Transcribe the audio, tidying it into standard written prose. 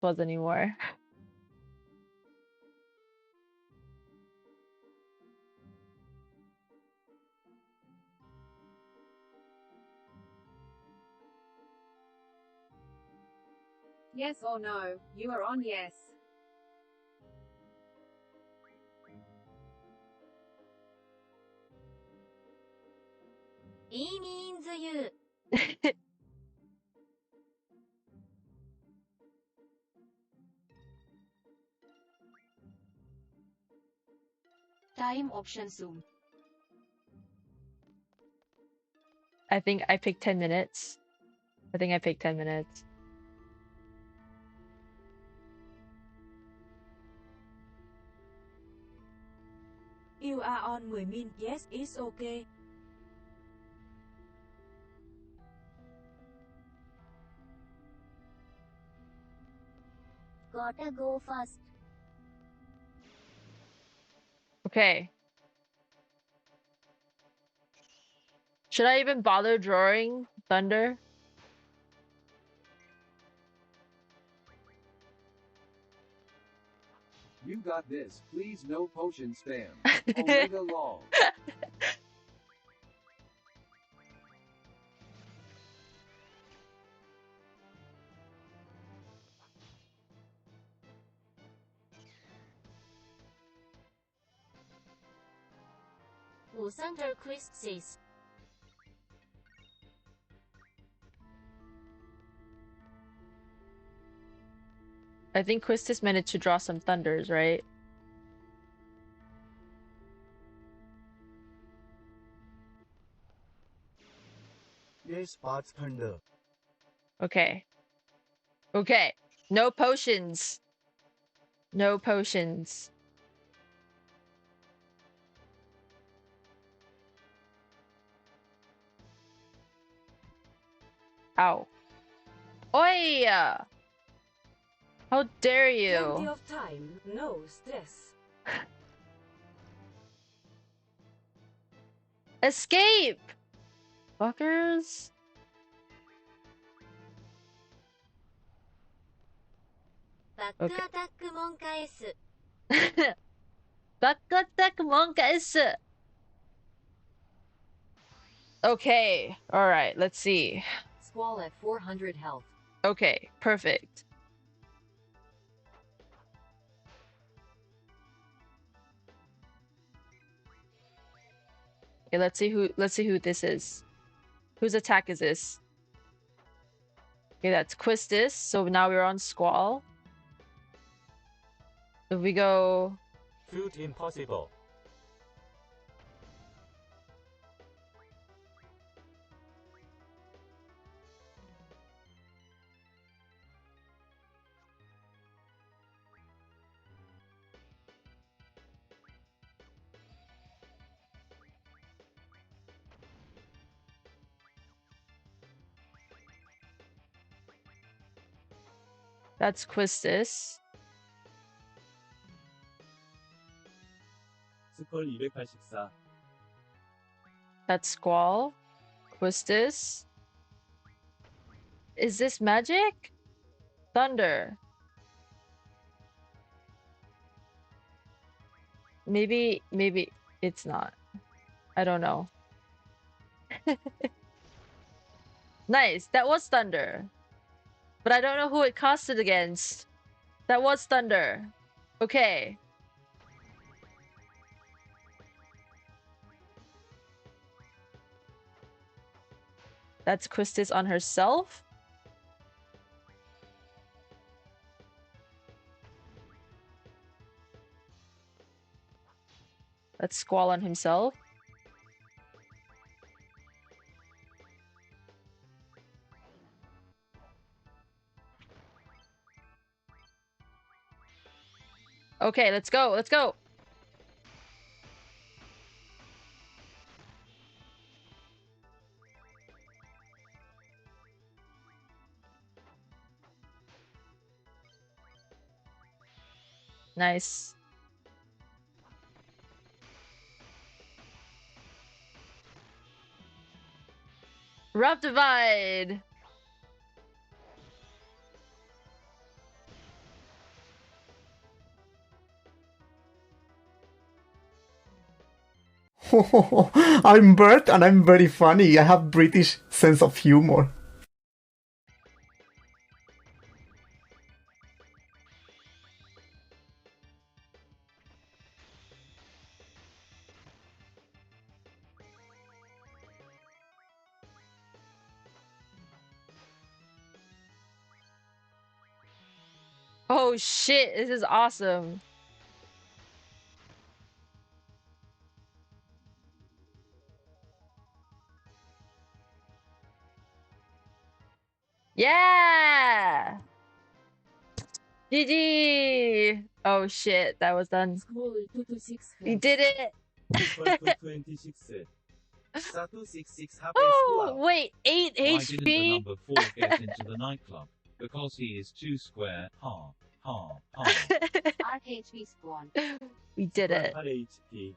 was anymore. Yes or no? You are on yes. It means you. Time option zoom. I think I picked 10 minutes. I think I picked 10 minutes. You are on 10 min. Yes, it's okay. Gotta go fast. Okay. Should I even bother drawing thunder? You got this. Please no potion spam. Omega lol. Thunder Christmas. I think Quistis managed to draw some thunders, right? Yes, Path Thunder. Okay. Okay. No potions. No potions. Ow. Oi! How dare Plenty you? of time, no stress. Escape! Fuckers. Back attack Monkaes. Back attack monkeys. Okay. Alright, let's see. Squall at 400 health. Okay, perfect. Okay, let's see who this is. Whose attack is this? Okay, that's Quistis. So now we're on Squall. If we go... Food impossible. That's Quistis. 스컬 284. That's Squall. Quistis. Is this magic? Thunder. Maybe it's not. I don't know. Nice. That was thunder. But I don't know who it casted against. That was thunder. Okay. That's Quistis on herself. That's Squall on himself. Okay, let's go. Let's go. Nice. Rough Divide. I'm Bert and I'm very funny. I have British sense of humor. Oh shit, this is awesome. Yeah! GG! Oh shit, that was done. Scroll 226 We did it! Equal to 26. Satu 66 happens Oh, to wait, 8 Why didn't the HP? number 4 get into the nightclub? Because he is too square. Ha, ha, ha. RHP spawn. We did it. HP.